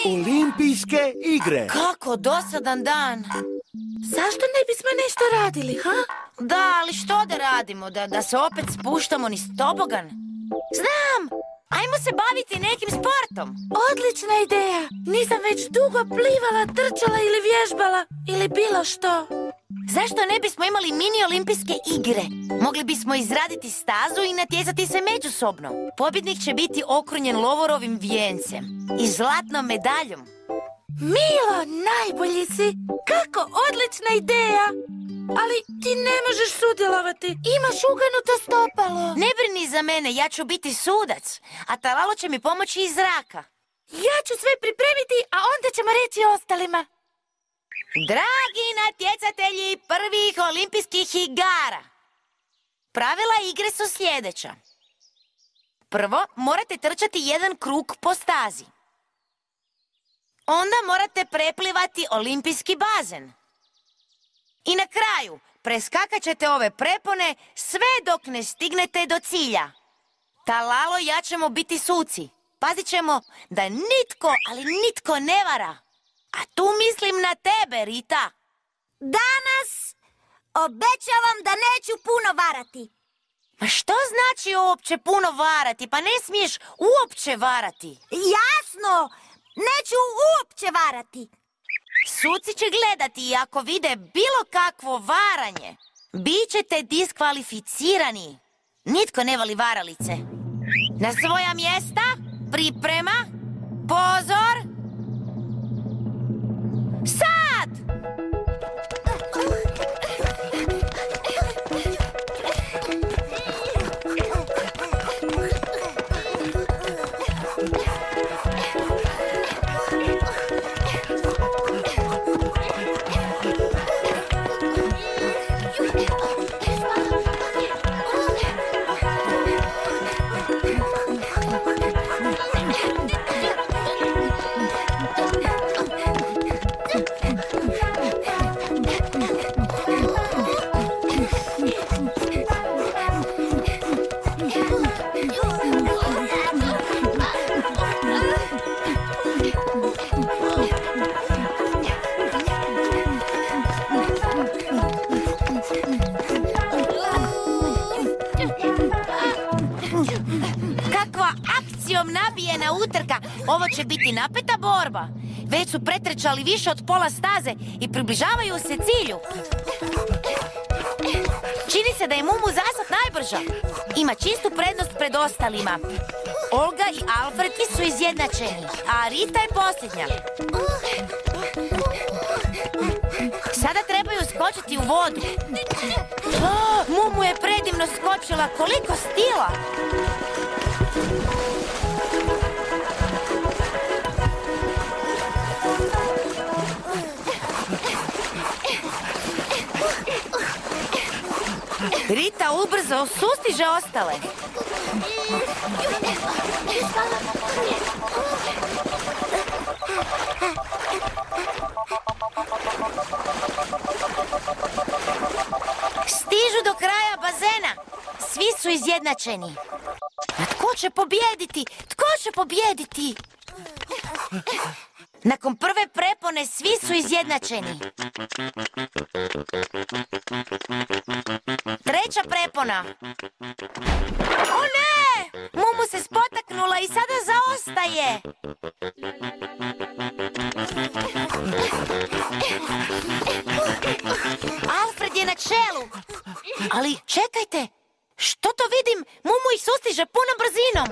Olimpijske igre. Kako dosadan dan. Zašto ne bismo nešto radili, ha? Da, ali što da radimo? Da se opet spuštamo niz tobogan? Znam! Ajmo se baviti nekim sportom. Odlična ideja. Nisam već dugo plivala, trčala ili vježbala. Ili bilo što. Zašto ne bismo imali mini olimpijske igre? Mogli bismo izraditi stazu i natjecati se međusobno. Pobjednik će biti okrunjen lovorovim vijencem i zlatnom medaljom. Milo, najbolji si. Kako odlična ideja. Ali ti ne možeš sudjelovati. Imaš uganuto stopalo. Ne brini za mene, ja ću biti sudac. A Talalo će mi pomoći iz zraka. Ja ću sve pripremiti, a onda ćemo reći ostalima. Dragi natjecatelji prvih olimpijskih igara, pravila igre su sljedeća. Prvo, morate trčati jedan krug po stazi. Onda morate preplivati olimpijski bazen. I na kraju, preskakat ćete ove prepone sve dok ne stignete do cilja. Talalo i ja ćemo biti suci. Pazit ćemo da nitko, ali nitko ne vara. A tu mislim na tebe, Rita. Danas obećavam da neću puno varati. Ma što znači uopće puno varati? Pa ne smiješ uopće varati. Jasno, neću uopće varati. Suci će gledati i ako vide bilo kakvo varanje, bit ćete diskvalificirani. Nitko ne voli varalice. Na svoja mjesta, priprema, pozor. Sad! Nabijena utrka, ovo će biti napeta borba. Već su pretrčali više od pola staze i približavaju se cilju. Čini se da je Mumu zasad najbrža. Ima čistu prednost pred ostalima. Olga i Alfred su izjednačeni, a Rita je posljednja. Sada trebaju skočiti u vodu. Mumu je predivno skočila, koliko stila! Rita ubrzo sustiže ostale. Stižu do kraja bazena. Svi su izjednačeni. A tko će pobijediti? Tko će pobijediti? Nakon prve prepone svi su izjednačeni. Treća prepona. O ne! Mumu se spotaknula i sada zaostaje. Alfred je na čelu. Ali čekajte, što to vidim? Mumu ih sustiže punom brzinom.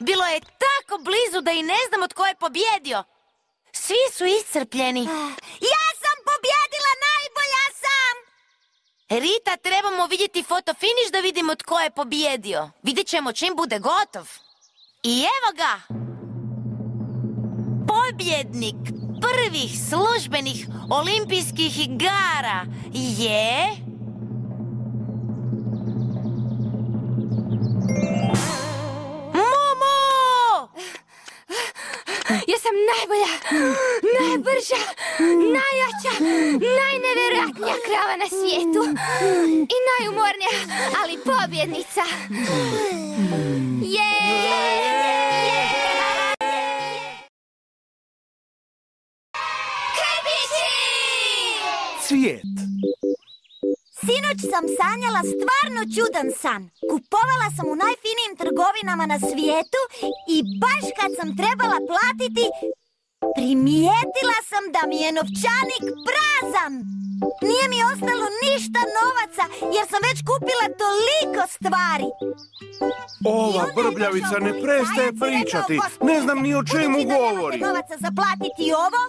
Bilo je tako blizu da i ne znamo tko je pobjedio. Svi su iscrpljeni. Ja sam pobjedila, najbolja sam! Rita, trebamo vidjeti fotofiniš da vidimo tko je pobjedio. Vidjet ćemo čim bude gotov. I evo ga! Pobjednik prvih službenih olimpijskih igara je... Momo! Ja sam najbolja, najbrža, najjača, najnevjerojatnija krava na svijetu. I najumornija, ali pobjednica. Cvijet. Sinoć sam sanjala stvarno čudan san. Kupovala sam u najfinijim trgovinama na svijetu i baš kad sam trebala platiti, primijetila sam da mi je novčanik prazan. Nije mi ostalo ništa novaca jer sam već kupila toliko stvari. Ova brbljavica ne prestaje pričati. Ne znam ni o čemu govori. Da novaca za platiti ovo,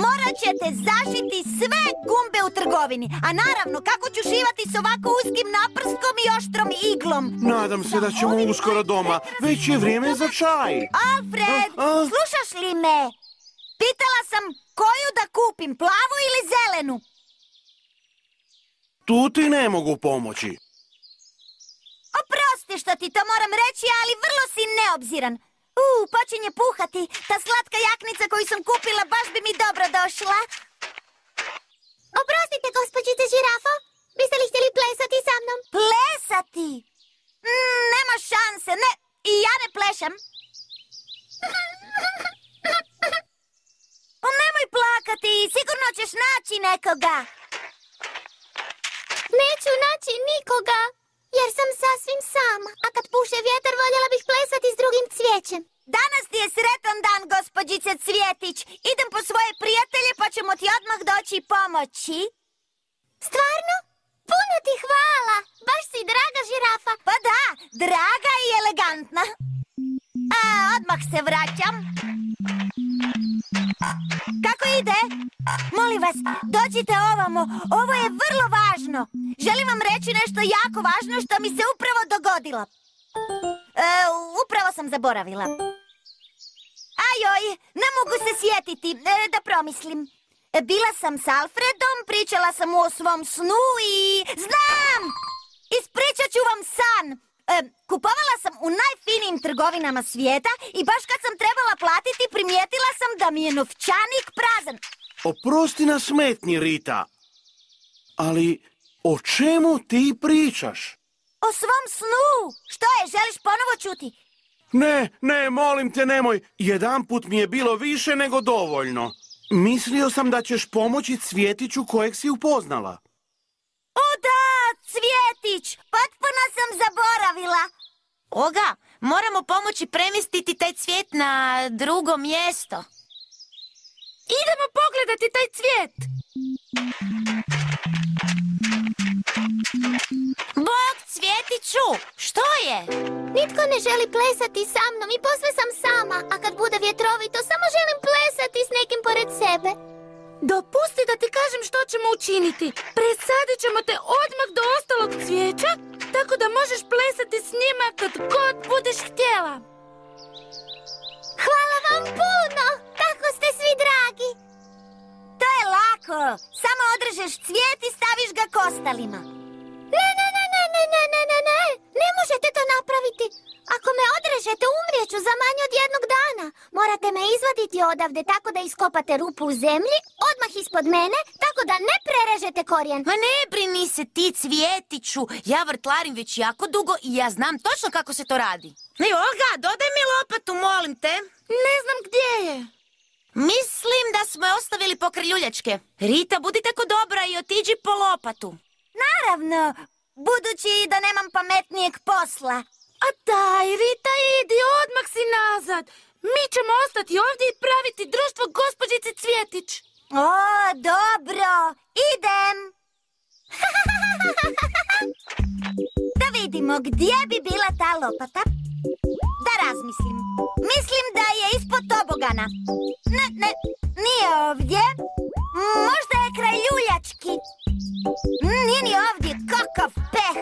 morat ćete zašiti sve gumbe u trgovini. A naravno, kako ću šivati s ovako uskim naprstkom i oštrom iglom? Nadam se da ćemo uskoro doma. Već je vrijeme za čaj. Alfred, slušaš li me? Pitala sam koju da kupim, plavu ili zelenu? Tu ti ne mogu pomoći. Oprosti što ti to moram reći, ali vrlo si neobziran. Počinje puhati. Ta slatka jaknica koju sam kupila baš bi mi dobro došla. Oprostite, gospođice Žirafo. Biste li htjeli plesati sa mnom? Plesati? Nema šanse, ne. I ja ne plešem. Nemoj plakati, sigurno ćeš naći nekoga. Neću naći nikoga, jer sam sasvim sama. A kad puše vjetar, voljela bih plesati s drugim cvijećem. Danas ti je sretan dan, gospođice Cvjetić. Idem po svoje prijatelje pa ćemo ti odmah doći pomoći. Stvarno? Puno ti hvala. Baš si draga, Žirafa. Pa da, draga i elegantna. A odmah se vraćam. Kako ide? Molim vas, dođite ovamo. Ovo je vrlo važno. Želim vam reći nešto jako važno što mi se upravo dogodilo. Upravo sam zaboravila. Ajoj, ne mogu se sjetiti, da promislim. Bila sam s Alfredom, pričala sam mu o svom snu i... Znam! Ispričat ću vam san. Kupovala sam u najfinijim trgovinama svijeta i baš kad sam trebala platiti, primijetila sam da mi je novčanik prazan. Oprosti na smetnji, Rita. Ali o čemu ti pričaš? O svom snu. Što je, želiš ponovo čuti? Ne, molim te, nemoj. Jedanput mi je bilo više nego dovoljno. Mislio sam da ćeš pomoći Cvjetiću kojeg si upoznala. O da, Cvjetić! Potpuno sam zaboravila. Olga, moramo pomoći premjestiti taj cvijet na drugo mjesto. Idemo pogledati taj cvijet. Bog, Cvjetiću, što je? Nitko ne želi plesati sa mnom i posve sam sama. A kad bude vjetrovito, samo želim plesati s nekim pored sebe. Dopusti da ti kažem što ćemo učiniti. Presadit ćemo te odmah do ostalog cvijeća, tako da možeš plesati s njima kad god budeš htjela. Hvala vam puno! Tako ste svi dragi! To je lako. Samo odrežeš cvijet i staviš ga k ostalima. Ne! Ne možete to napraviti! Ako me odrežete, umrijeću za manje od jednog dana. Morate me izvaditi odavde tako da iskopate rupu u zemlji, odmah ispod mene, tako da ne prerežete korijen. Ma ne brini se ti, Cvjetiću. Ja vrtlarim već jako dugo i ja znam točno kako se to radi. Olga, dodaj mi lopatu, molim te. Ne znam gdje je. Mislim da smo je ostavili pokraj ljuljačke. Rita, budi tako dobra i otiđi po lopatu. Naravno, budući da nemam pametnijeg posla. A daj, Rita, idi, odmah si nazad. Mi ćemo ostati ovdje i praviti društvo gospođice Cvjetić. O, dobro, idem. Da vidimo gdje bi bila ta lopata. da razmislim. Mislim da je ispod tobogana. Ne, nije ovdje. Možda je kraj ljuljački. Nije ni ovdje, kakav peh.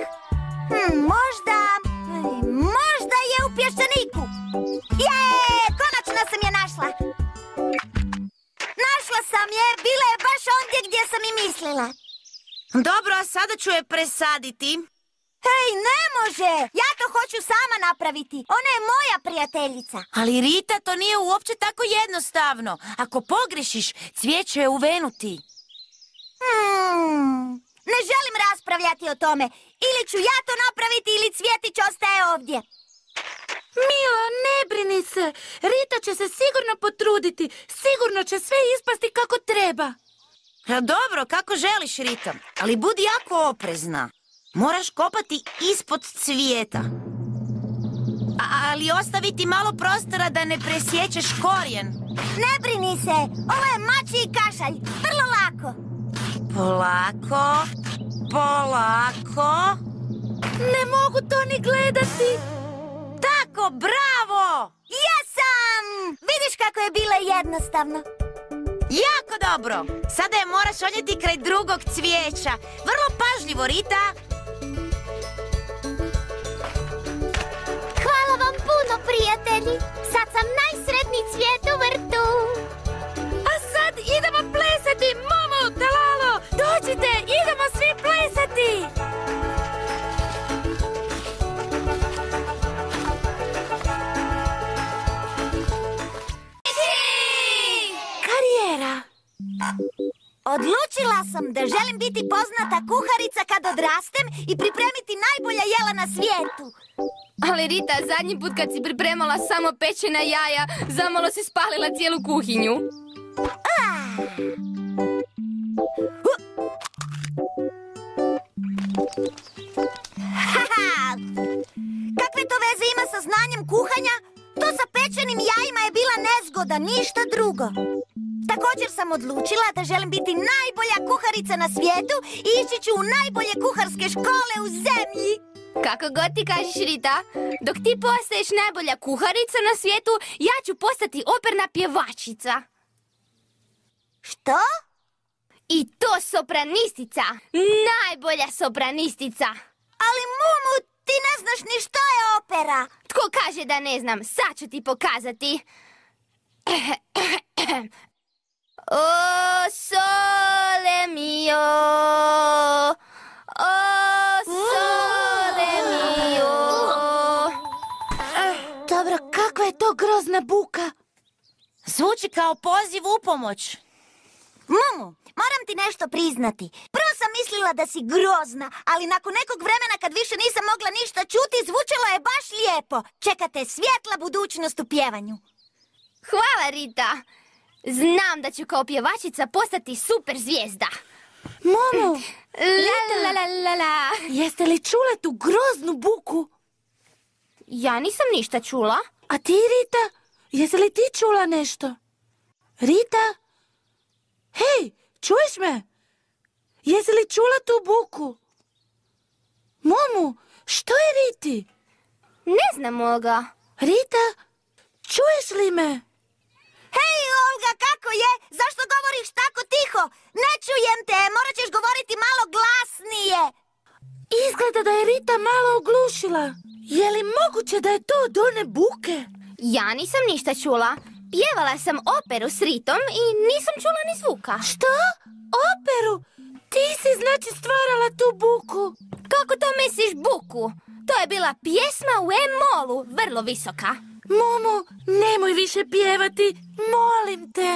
Možda je u pješčaniku. Konačno sam je našla. Našla sam je, bila je baš ondje gdje sam i mislila. Dobro, a sada ću je presaditi. Hej, ne može! Ja to hoću sama napraviti. Ona je moja prijateljica. Ali Rita, to nije uopće tako jednostavno. Ako pogrešiš, cvijeće je uvenuti. Ne želim raspravljati o tome. Ili ću ja to napraviti ili cvjetić ostaje ovdje. Milo, ne brini se. Rita će se sigurno potruditi. Sigurno će sve ispasti kako treba. Dobro, kako želiš, Rita. Ali budi jako oprezna. Moraš kopati ispod cvijeta. Ali ostaviti malo prostora da ne presjećeš korijen. Ne brini se. Ovo je mačji kašalj. Vrlo lako. Polako. Ne mogu to ni gledati. Tako, bravo! Jesam! Vidiš kako je bilo jednostavno. Jako dobro! Sada je moraš odnijeti kraj drugog cvijeća. Vrlo pažljivo, Rita. Hvala vam puno, prijatelji. Sad sam najsretniji cvijet u vrtu. A sad idemo plesati, Momo, Talalo. Dođite, idemo svi plesati. Karijera. Odlučila sam da želim biti poznata kuharica kad odrastem i pripremiti najbolja jela na svijetu. Ali Rita, zadnji put kad si pripremala samo pečena jaja, zamalo si spalila cijelu kuhinju. Kakve to veze ima sa znanjem kuhanja? To sa pečenim jajima je bila nezgoda, ništa drugo. Također sam odlučila da želim biti najbolja kuharica na svijetu i ići ću u najbolje kuharske škole u zemlji. Kako god ti kažeš, Rita, dok ti postaješ najbolja kuharica na svijetu, ja ću postati operna pjevačica. Što? I to sopranistica. Najbolja sopranistica. Ali Mumu, ti ne znaš ni što je opera. Tko kaže da ne znam, sad ću ti pokazati. O sole mio, o sole mio. Dobro, kakva je to grozna buka? Zvuči kao poziv u pomoć. Mumu, moram ti nešto priznati. Prvo sam mislila da si grozna, ali nakon nekog vremena kad više nisam mogla ništa čuti, zvučalo je baš lijepo. Čekate svjetla budućnost u pjevanju. Hvala, Rita. Znam da ću kao pjevačica postati super zvijezda. Momo, La la la la. jeste li čule tu groznu buku? Ja nisam ništa čula. A ti, Rita, jesi li ti čula nešto? Rita? Hej, čuješ me? Jesi li čula tu buku? Momu, što je Riti? Ne znam, Olga. Rita, čuješ li me? Hej, Olga, kako je? Zašto govoriš tako tiho? Ne čujem te, morat ćeš govoriti malo glasnije. Izgleda da je Rita malo oglušila. Je li moguće da je to od one buke? Ja nisam ništa čula. Pjevala sam operu s Ritom i nisam čula ni zvuka. Što? Operu? Ti si znači stvarala tu buku. Kako to misliš buku? To je bila pjesma u E-molu, vrlo visoka. Momo, nemoj više pjevati, molim te.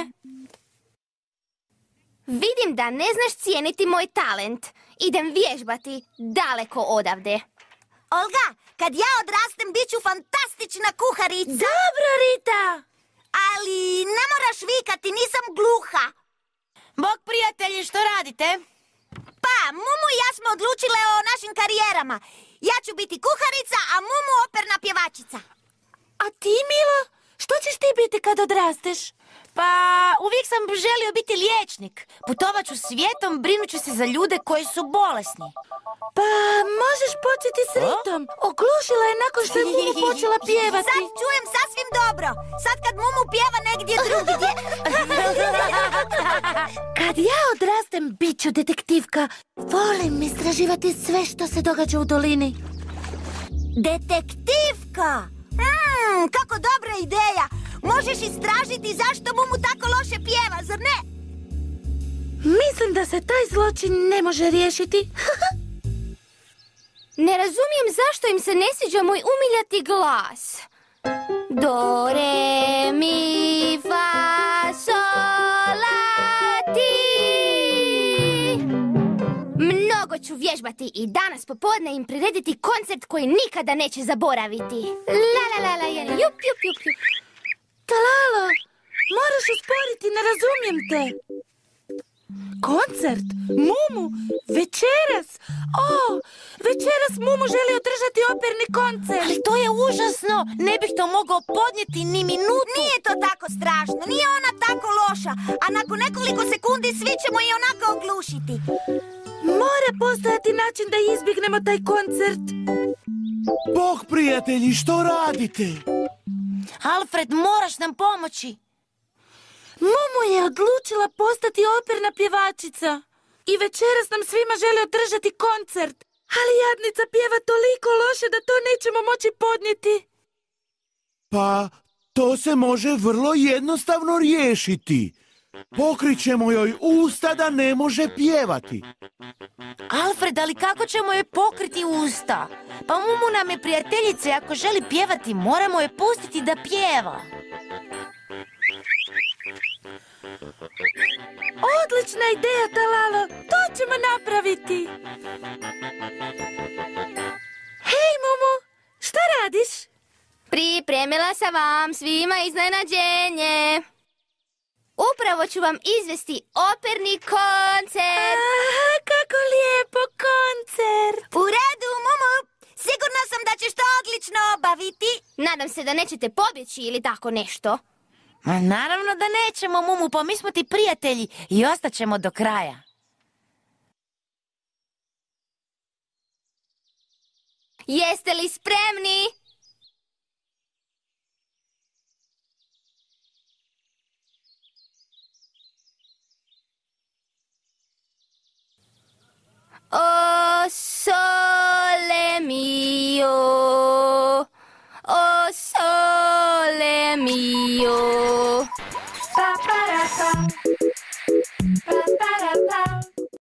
Vidim da ne znaš cijeniti moj talent. Idem vježbati daleko odavde. Olga, kad ja odrastem, bit ću fantastična kuharica. Dobro, Rita. Ali ne moraš vikati, nisam gluha. Bog, prijatelji, što radite? Pa, Mumu i ja smo odlučile o našim karijerama. Ja ću biti kuharica, a Mumu operna pjevačica. A ti, Milo, što ćeš ti biti kad odrasteš? Pa, uvijek sam želio biti liječnik. Putovat ću svijetom, brinut ću se za ljude koji su bolesni. Pa, možeš početi s Ritom. Oglušila je nakon što je Mumu počela pjevati. Sad čujem sasvim dobro. Sad kad Mumu pjeva negdje drugdje. Kad ja odrastem, bit ću detektivka. Volim istraživati sve što se događa u dolini. Detektivka! Kako dobra ideja! Možeš istražiti zašto Mumu tako loše pjeva, zar ne? Mislim da se taj zločin ne može riješiti. Ne razumijem zašto im se ne sviđa moj umiljati glas. Do, re, mi, fa, sol, la, ti. Mnogo ću vježbati i danas popodne im prirediti koncert koji nikada neće zaboraviti. La la la la, jup, jup, jup, jup. Talalo, moraš usporiti, ne razumijem te. Koncert? Mumu? Večeras? Večeras Mumu želi održati operni koncert. Ali to je užasno. Ne bih to mogao podnijeti ni minutu. Nije to tako strašno, nije ona tako loša. A nakon nekoliko sekundi svi ćemo je onako oglušiti. Mora postojati način da izbjegnemo taj koncert. Bog, prijatelji, što radite? Alfred, moraš nam pomoći. Mumu je odlučila postati operna pjevačica. I večeras nam svima želi održati koncert. Ali jadnica pjeva toliko loše da to nećemo moći podnijeti. Pa, to se može vrlo jednostavno riješiti. Pokrićemo joj usta da ne može pjevati. Alfred, ali kako ćemo joj pokriti usta? Pa Mumu nam je prijateljice, ako želi pjevati, moramo je pustiti da pjeva. Odlična ideja, Talalo. To ćemo napraviti. Hej, Mumu, šta radiš? Pripremila sam vam svima iznenađenje. Upravo ću vam izvesti operni koncert. Aha, kako lijepo, koncert. U redu, Mumu. Sigurna sam da ćeš to odlično obaviti. Nadam se da nećete pobjeći ili tako nešto. Ma naravno da nećemo, Mumu, pa mi smo ti prijatelji i ostaćemo do kraja. Jeste li spremni?